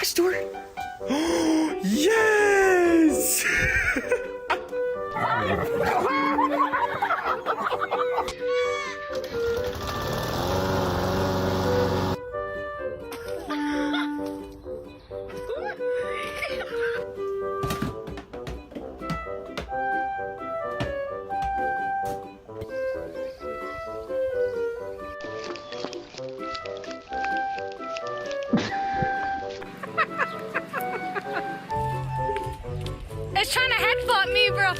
Aç dur. Yes. It's trying to headbutt me, bro.